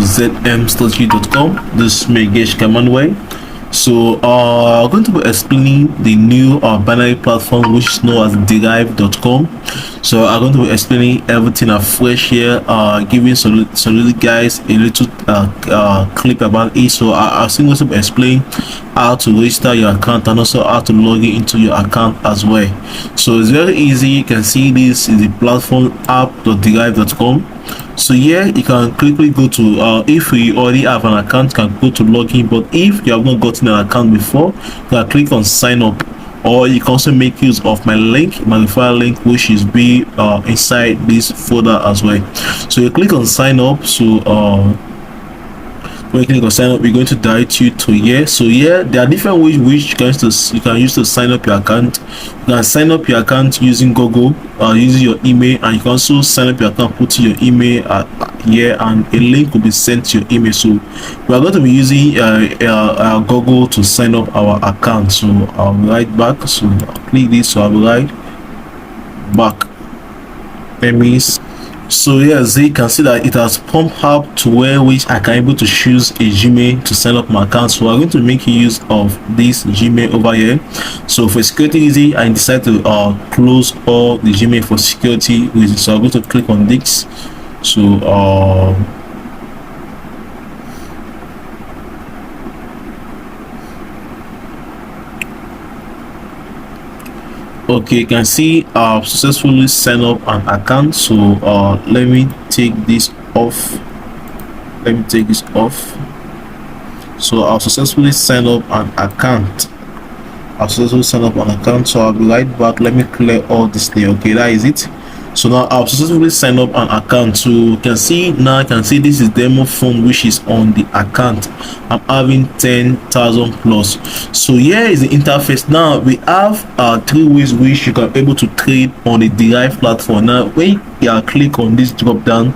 zmstrategy.com. This is Megesh Kamanway. So I'm going to be explaining the new binary platform which is known as Deriv.com. So I'm going to be explaining everything afresh here, giving some guys a little clip about it. So I'm going to explain how to register your account and also how to log in into your account as well. So it's very easy. You can see this is the platform app.deriv.com. So here you can quickly go to if you already have an account, you can go to login. But if you have not gotten an account before, you can click on sign up, or you can also make use of my link, my referral link, which is be inside this folder as well. So you click on sign up. So when you click on sign up, we're going to direct you to here. So here there are different ways which you can use to sign up your account. You can sign up your account using Google, using your email, and you can also sign up your account, put your email here, and a link will be sent to your email. So we are going to be using Google to sign up our account. So I'll be right back. So I'll click this. So I'll be right back. That means. So yes, you can see that it has pumped up to where which I can able to choose a Gmail to sign up my account. So I'm going to make use of this Gmail over here. So for security reason, I decided to close all the Gmail for security reasons. So I'm going to click on this. So okay, you can see I've successfully signed up an account. So let me take this off. So I've successfully signed up an account. So I'll be right back. Let me clear all this there. Okay, that is it. So now I've successfully signed up an account. So you can see now, this is demo fund which is on the account. I'm having 10,000 plus. So here is the interface. Now we have 3 ways which you can be able to trade on the Deriv platform. Now when you click on this drop down,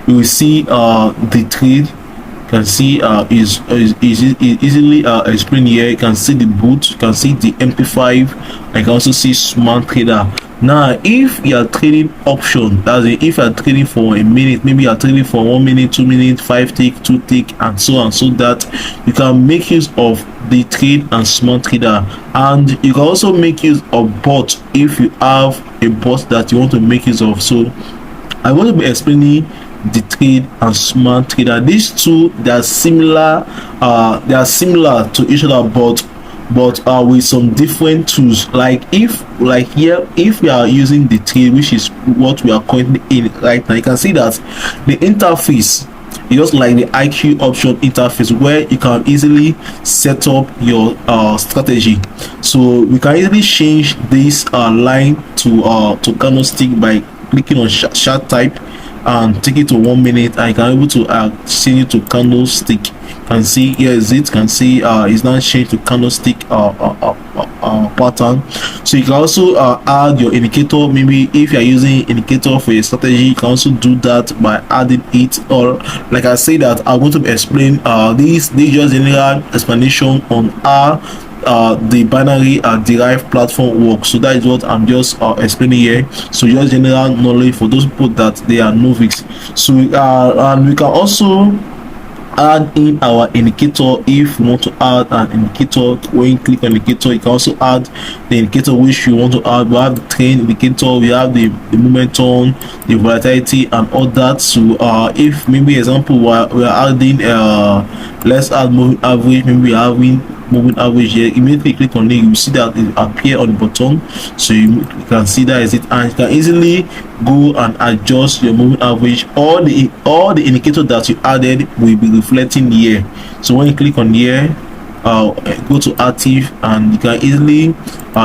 you will see the trade. You can see is easily explained here. You can see the boot, you can see the MP5, and you can also see smart trader. Now if you are trading option, that's it, if you are trading for a minute, maybe you are trading for 1 minute, 2 minutes, 5 tick, 2 tick, and so on, so that you can make use of the trade and smart trader. And you can also make use of bot if you have a bot that you want to make use of. So I want to be explaining the trade and smart trader. These two, they are similar to each other, but with some different tools. Like here, if we are using the trade, which is what we are currently in right now, you can see that the interface is just like the IQ option interface, where you can easily set up your strategy. So we can easily change this line to candlestick by clicking on chart type and take it to 1 minute, and you can able to change it to candlestick. Can see here is it. Can see it's now changed to candlestick pattern. So you can also add your indicator. Maybe if you are using indicator for your strategy, you can also do that by adding it. Or like I say that I'm going to explain this just general explanation on how the binary Deriv platform works. So that is what I'm just explaining here. So just general knowledge for those people that they are novice. So and we can also add in our indicator if you want to add an indicator. When you click on indicator, you can also add the indicator which you want to add. We have the trend indicator, we have the momentum, the volatility, and all that. So if maybe example we are adding let's add moving average. Maybe we are having moving average here. Immediately click on it, you will see that it appear on the bottom. So you can see that is it, and you can easily go and adjust your moving average. All the indicators that you added will be reflecting here. So when you click on here, go to active, and you can easily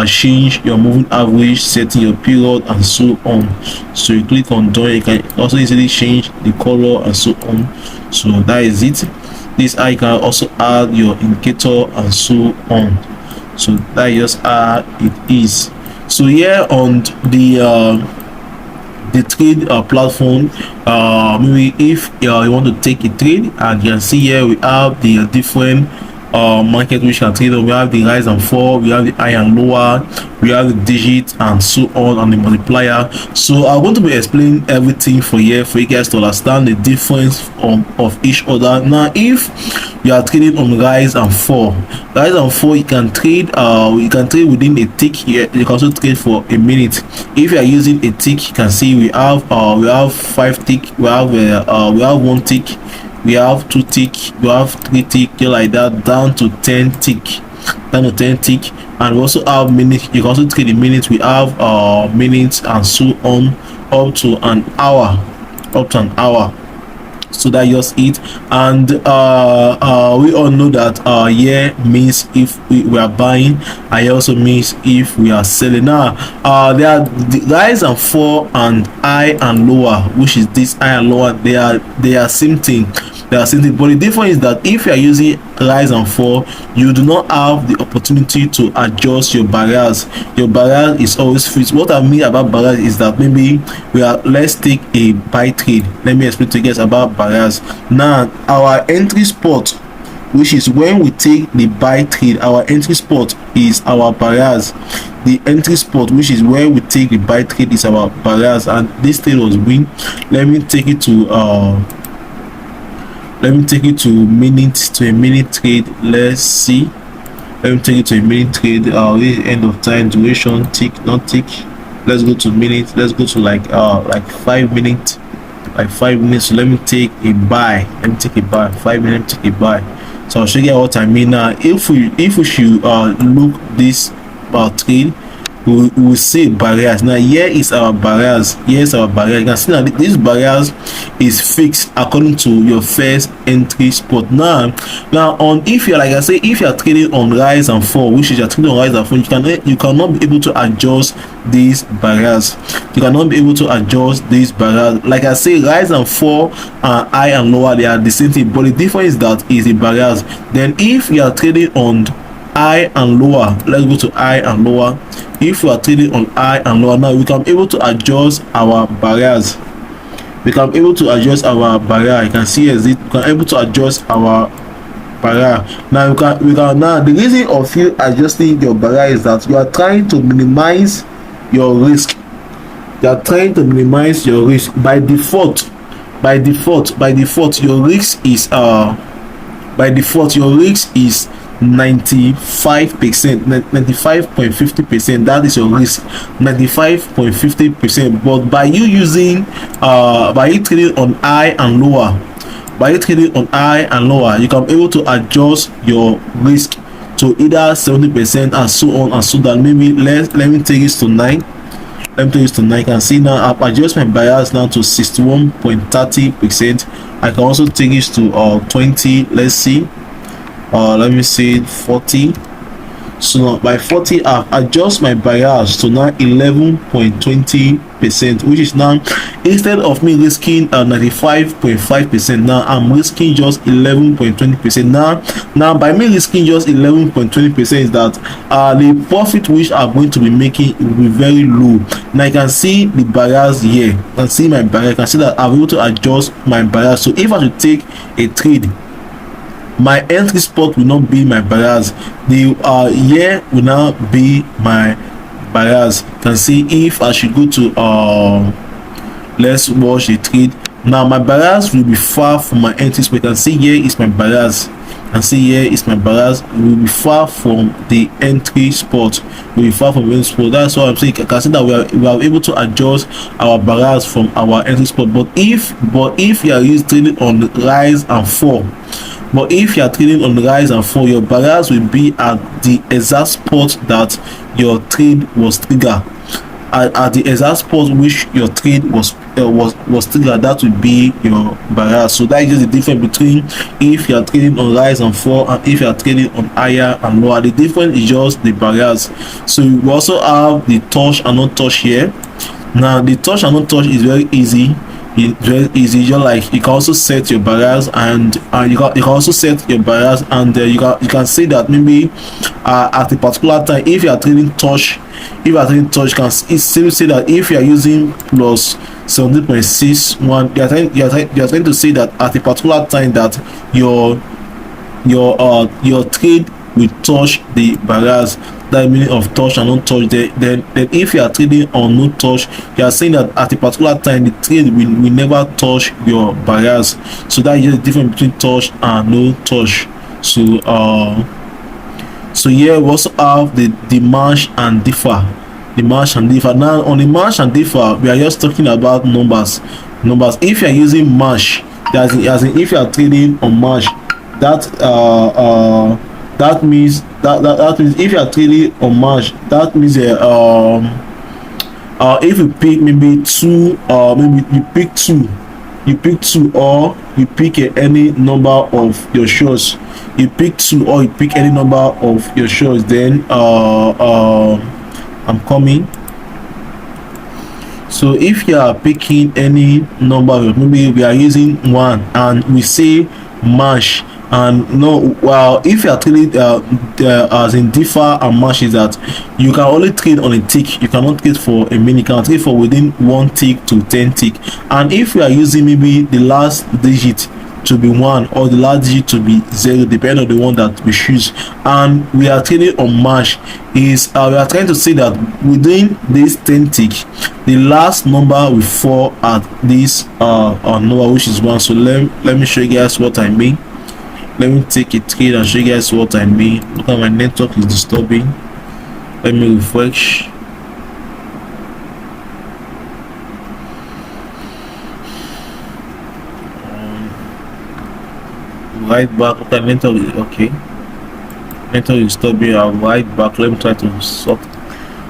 change your moving average, setting your period, and so on. So you click on done. You can also easily change the color and so on. So that is it. This I can also add your indicator and so on. So that is just how it is. So here on the trade platform, maybe if you want to take a trade, and you can see here we have the different market which can trade on. We have the rise and fall, we have the high and lower, we have the digit and so on, and the multiplier. So I'm going to be explaining everything for you guys to understand the difference of each other. Now if you are trading on rise and fall, you can trade within a tick here. You can also trade for a minute. If you are using a tick, you can see we have 5 tick, we have 1 tick, we have 2 tick, we have 3 tick, just like that, down to 10 tick, and we also have minutes. You can also trade in minutes. We have minutes and so on, up to an hour. So that's just it. And we all know that yeah means if we are buying, and also means if we are selling. Now there are the rise and fall and high and lower, which is this high and lower. They are same thing. But the difference is that if you are using rise and fall, you do not have the opportunity to adjust your barriers. Your barrier is always fixed. What I mean about barriers is that maybe let's take a buy trade. Let me explain to you guys about barriers. Now our entry spot, which is when we take the buy trade, our entry spot is our barriers. The entry spot, which is where we take the buy trade, is our barriers, and this trade was win. Let me take it to a minute trade. Let's see. Let me take it to a minute trade. This end of time, duration, tick, not tick. Let's go to minutes. Let's go to like 5 minutes. So let me take a buy. 5 minutes, take a buy. So I'll show you what I mean now. If we should look this trade, we will see barriers. Now here is our barriers. You can see that these barriers is fixed according to your first entry spot. Now on, if you're, like I say, if you are trading on rise and fall, which is you're trading on rise and fall, you cannot be able to adjust these barriers. Like I say, rise and fall and high and lower, they are the same thing, but the difference is that is the barriers. Then if you are trading on high and lower, let's go to high and lower. If you are trading on high and lower, now we can be able to adjust our barriers. You can see as it, we can able to adjust our barrier. Now now the reason of you adjusting your barrier is that you are trying to minimize your risk. By default, your risk is 95.50%. That is your risk, 95.50%. but by you trading on high and lower, you can be able to adjust your risk to either 70% and so on and so that. Maybe let me take this to 9. You can see now I've adjusted my bias now to 61.30%. I can also take this to 20. Let's see. Let me say 40. So now by 40 I've adjust my bias to now 11.20%, which is now, instead of me risking 95.5%, now I'm risking just 11.20%. Now by me risking just 11.20% is that the profit which I'm going to be making will be very low. Now you can see the barriers here. You can see my barrier. You can see that I'm able to adjust my barriers. So if I should take a trade, my entry spot will not be my barriers. The here will now be my barriers. You can see if I should go to let's watch the trade. Now my barriers will be far from my entry spot. You can see here is my barriers. Will be far from the entry spot. That's why I'm saying I can see that we are able to adjust our barriers from our entry spot. But if you are trading on the rise and fall, your barriers will be at the exact spot that your trade was triggered. At the exact spot which your trade was triggered, that will be your barrier. So that is just the difference between if you are trading on rise and fall and if you are trading on higher and lower. The difference is just the barriers. So we also have the touch and not touch here. Now the touch and not touch is very easy. Just like you can also set your barriers, and you can also set your barriers, and you can say that maybe at a particular time, if you are trading touch, you can still say that if you are using plus 70.61, you are trying to say that at a particular time that your your trade will touch the barriers. That meaning of touch and not touch. Then if you are trading on no touch, you are saying that at a particular time the trade will never touch your barriers. So that is just the difference between touch and no touch. So here we also have the march and differ. The march and differ. Now on the march and differ, we are just talking about numbers. If you are using march, as in if you are trading on march, that means if you are trading on march, that means if you pick maybe two, maybe you pick two, or you pick any number of your shots. You pick two or you pick any number of your shots. Then I'm coming. So if you are picking any number, maybe we are using one and we say mash, and no, well, if you are trading as in differ and mash, is that you can only trade on a tick. You cannot trade for a minute. You can trade for within 1 tick to 10 tick. And if you are using maybe the last digit to be 1 or the last digit to be 0, depending on the one that we choose, and we are trading on mash, is we are trying to say that within this 10 tick, the last number will fall at this number, which is 1. So let me show you guys what I mean. Let me take a trade and show you guys what I mean. Look at my network is disturbing. Let me refresh. Right back. Okay, network is okay. Network is disturbing. Right back. Let me try to sort.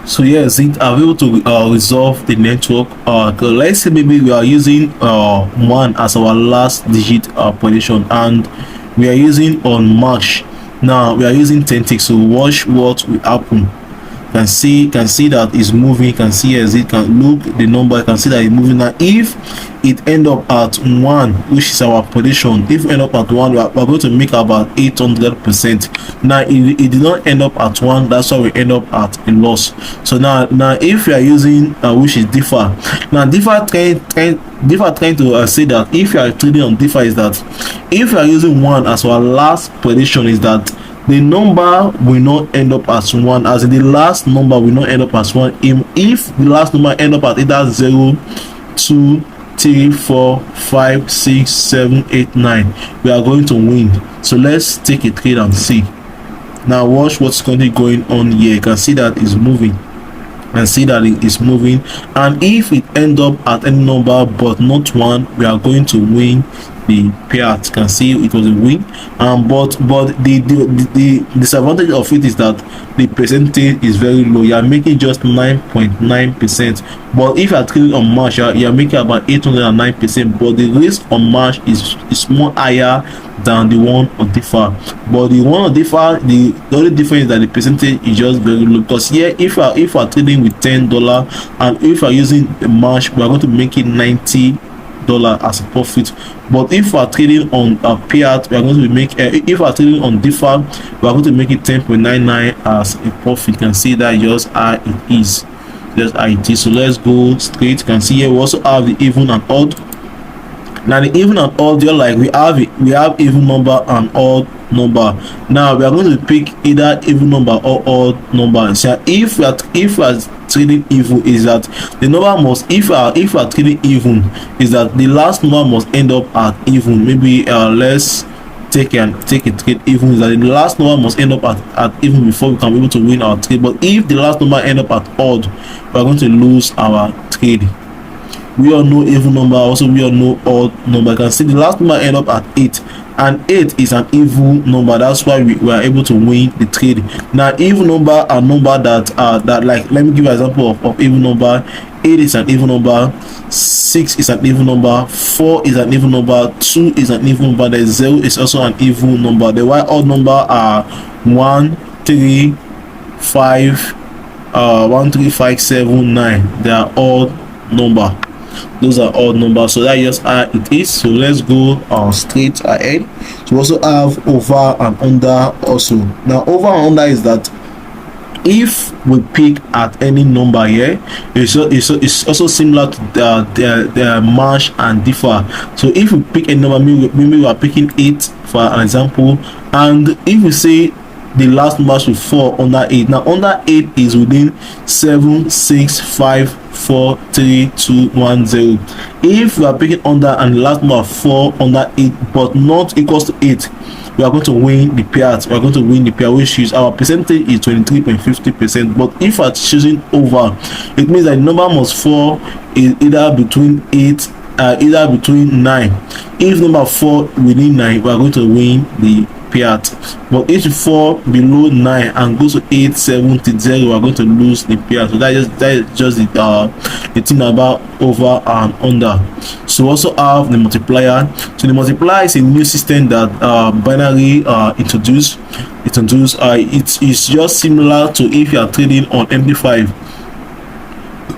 So yes, I'm able to resolve the network. Let's say maybe we are using 1 as our last digit position, and we are using on march. Now we are using 10 ticks. So watch what will happen. Can see that it's moving. Can see as it can look the number. Can see that it's moving. Now if it end up at 1, which is our position, if we end up at 1, we are going to make about 800%. Now it did not end up at 1, that's why we end up at a loss. So now if we are using which is differ. Now differ trying to say that if you are trading on differ, is that if you are using 1 as our last position, is that the number will not end up as 1, as in the last number will not end up as 1. If the last number end up at either 0, 2, 3, 4, 5, 6, 7, 8, 9, we are going to win. So let's take a trade and see. Now watch what's currently going on here. You can see that it's moving. And see that it is moving, and if it end up at any number but not 1, we are going to win the payout. You can see it was a win, but the disadvantage of it is that the percentage is very low. You are making just 9.9%, but if you are trading on march, you are making about 809%, but the risk on march is more higher than the one on differ. But the one on differ, the only difference is that the percentage is just very low, because here if you are trading with $10 and if you are using a march, we are going to make it $90 as a profit. But if we are trading on a payout, we are going to make if we are trading on differ, we are going to make it 10.99 as a profit. You can see that just how it is, just how it is. So let's go straight. You can see here we also have the even and odd. Now the even and odd, just like we have even number and odd number. Now we are going to pick either even number or odd number. So if we are trading even, is that the number must, if we are trading even, is that the last number must end up at even. Maybe let's take a trade even, is that the last number must end up at even before we can be able to win our trade. But if the last number end up at odd, we are going to lose our trade. We all know even number, also we all know odd number. You can see the last number end up at 8, and 8 is an even number. That's why we are able to win the trade. Now even number are number that like, let me give you an example of even number. 8 is an even number, 6 is an even number, 4 is an even number, 2 is an even number, the 0 is also an even number. The white odd number are 1, 3, 5, 1, 3, 5, 7, 9. They are odd number. Those are odd numbers. So that just how it is. So let's go straight ahead. So we also have over and under also. Now over and under is that if we pick at any number here, it's also similar to the march and differ. So if we pick a number, maybe we are picking 8 for an example, And if we say the last number should fall under 8, now under 8 is within 7, 6, 5, 4, 3, 2, 1, 0. If we are picking under and the last number fall under 8 but not equals to 8, we are going to win the payout. We are going to win the payout, which is our percentage is 23.50%. But if we are choosing over, it means that the number must fall is either between 8, either between 9. If number fall within 9, we are going to win the payout. But if you fall below 9 and goes to 8, 7 to 0, we are going to lose the payout. So that is just the thing about over and under. So we also have the multiplier. So the multiplier is a new system that binary introduced. It is just similar to if you are trading on MD5,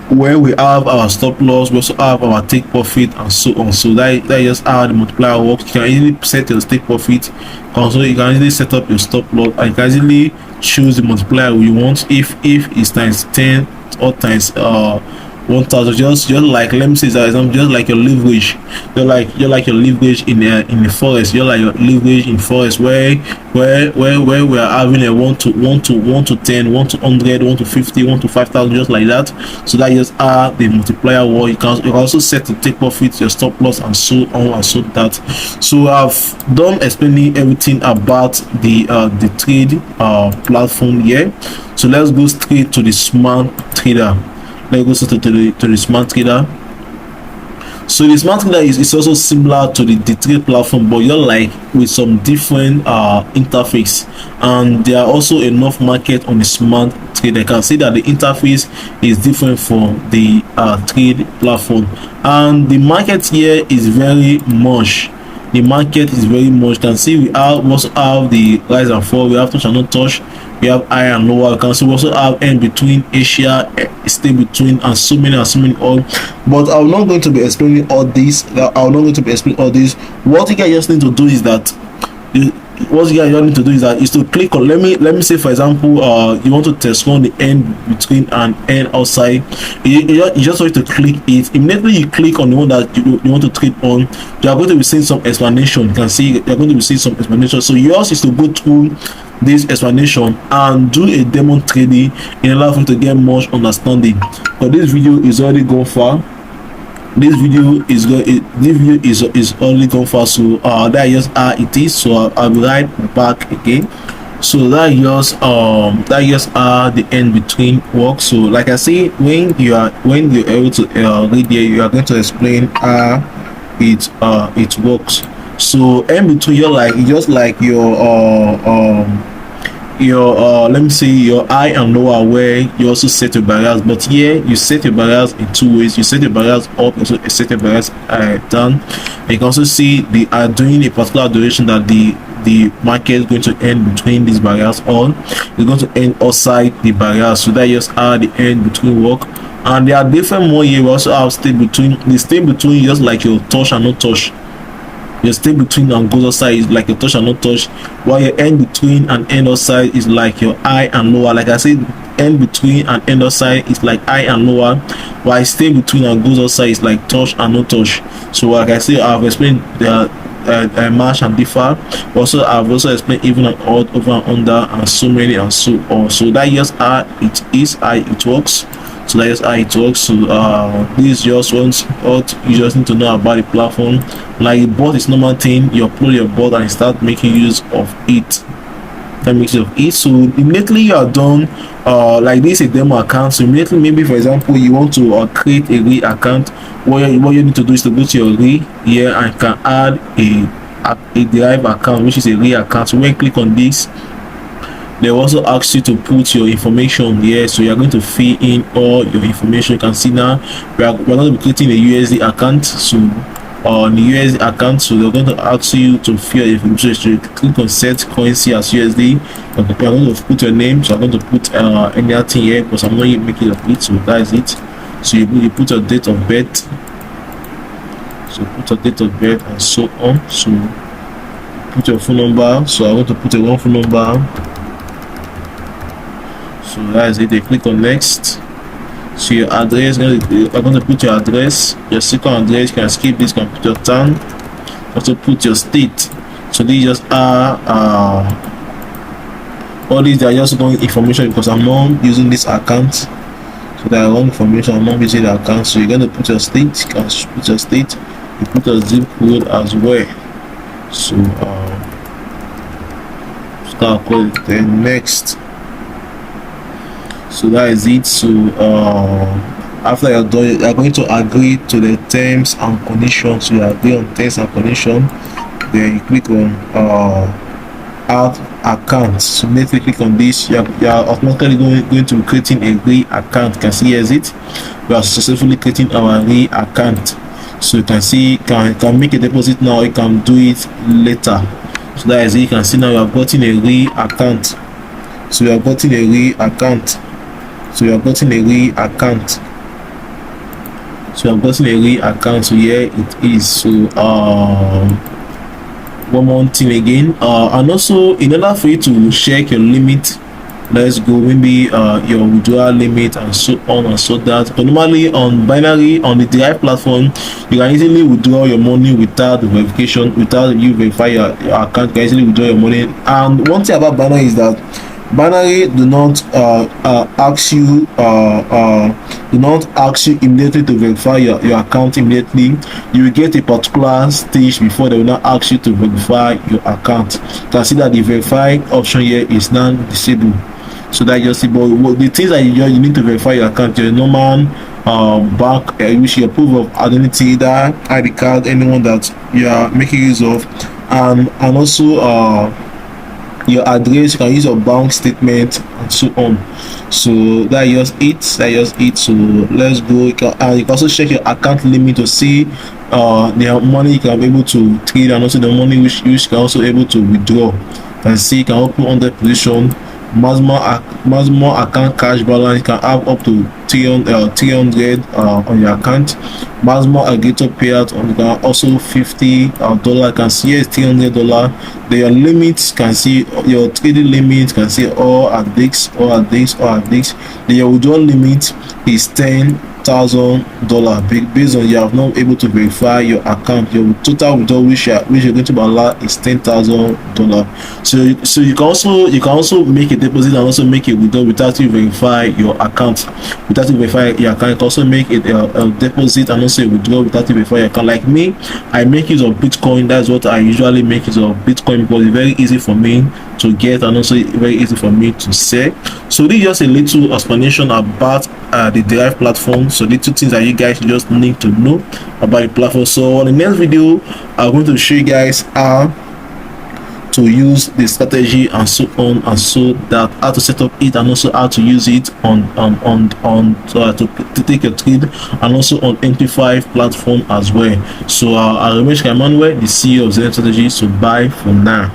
where we have our stop loss, we also have our take profit and so on. So that is just how the multiplier works. You can easily set your take profit, also you can easily set up your stop loss, and you can easily choose the multiplier you want. If it's times 10 or times 1000, just like, let me say that example, just like your leverage, you're like your leverage in the forest, you're like your leverage in forest, where we are having a 1 to 10, 1 to 100, 1 to 50, 1 to 5,000, just like that. So that just are the multiplier wall. You can also set to take profit, your stop loss, and so on and so that. So I've done explaining everything about the trade platform here. So let's go straight to the smart trader. Let's go to the smart trader. So the smart trader is also similar to the trade platform, but you're like with some different interface, and there are also enough market on the smart trader. I can see that the interface is different from the trade platform, and the market here is very much. The market is very much. You can see we also have the rise and fall. We have touch and not touch. We have high and lower. You can see we also have in between, Asia, stay between, and so many all. But I'm not going to be explaining all this. What you guys just need to do is that is to click on, let me say for example, you want to test run the end between and end outside. You just want to click it. Immediately you click on the one that you want to trade on, you are going to be seeing some explanation. You can see you're going to be seeing some explanation. So yours is to go through this explanation and do a demo trading in order for you to get much understanding. But this video is already gone far. This video is only gone far. So that is how it is. So I'll be right back again. So that just the end between work. So like I say, when you're able to read here, you are going to explain how it works. So in between, you're just like your let me say your high and lower, where you also set your barriers. But here you set your barriers in two ways. You set your barriers up, and so set your barriers down. And you can also see they are doing a particular duration that the market is going to end between these barriers, on it's going to end outside the barriers. So that just are the end between work. And there are different more here. We also have stay between. The stay between just like your touch and not touch. Your stay between and goes outside is like your touch and not touch, while your end between and end outside is like your high and lower. Like I said, end between and end outside is like high and lower, while stay between and goes outside is like touch and not touch. So like I said, I've explained the match and differ. Also, I've also explained even and odd, over and under, and so many and so on. So that just how it is, how it works. So that's how it works. So this just what you just need to know about the platform. Like, bot is normal thing. You upload your bot and start making use of it. So immediately you are done, like this is a demo account. So immediately, maybe for example, you want to create a real account. What you need to do is to go to your real here and can add a Deriv account, which is a real account. So when you click on this, they also ask you to put your information here. So you are going to fill in all your information. You can see now we're going to be creating a USD account. So on the USD account, so they're going to ask you to fill your information. So you click on set currency as USD. You're going to put your name. So I'm going to put anything here because I'm not making a bit. So that is it. So you put your date of birth. So put your date of birth and so on. So put your phone number. So I want to put a phone number. So that is it. They click on next. So your address, I'm going to put your address, your second address. You can skip this, you can put your town, also put your state. So these just are all these, they are just wrong information because I'm not using this account. So they are wrong information. I'm not using the account. So you're going to put your state. You can put your state. You put your zip code as well. So start code. Then next. So that is it. So after you're done, you're going to agree to the terms and conditions. So you agree on terms and conditions. Then you click on add account. So immediately click on this, you are automatically going to be creating a re account. You can see here's it. We are successfully creating our re account. So you can see can make a deposit now, you can do it later. So that is it. You can see now you have gotten a re account. So you have gotten a re account. So you have gotten a re account. So you have gotten a re account. So here it is. So one more thing again, and also in order for you to check your limit, let's go maybe your withdrawal limit and so on and so that. But normally on binary, on the Deriv platform, you can easily withdraw your money without the verification, without you verify your account. You can easily withdraw your money. And one thing about binary is that binary do not ask you immediately to verify your account immediately. You will get a particular stage before they will not ask you to verify your account. You can see that the verify option here is now disabled. So that just but the things that you need to verify your account, your normal bank, which your proof of identity, that ID card, anyone that you are making use of, and also your address. You can use your bank statement and so on. So that is just it. So let's go. You can also check your account limit to see the money you can be able to trade, and also the money which you can also able to withdraw. You can see you can open on the position maximum account cash balance. You can have up to 300 on your account. Maximum aggregator payout on the also $50. You can see here is $300. Then your limits, can see your trading limit, can see all at this. Then your withdrawal limit is $10,000 based on you have not able to verify your account. Your total withdrawal which you're going to allow is $10,000. So you can also make a deposit and also make a withdrawal without you verify your account. Without you verify your account, you can also make a deposit and also a withdrawal without you verify your account. Like me, I make use of Bitcoin. That's what I usually make use of Bitcoin because it's very easy for me to get and also very easy for me to sell. So this is just a little explanation about the Deriv platform. So little things that you guys just need to know about the platform. So on the next video, I'm going to show you guys how to use the strategy and so on and so that, how to set up it and also how to use it to take your trade, and also on MP5 platform as well. So I remain Emmanuel, the CEO of Zen Strategy. So bye for now.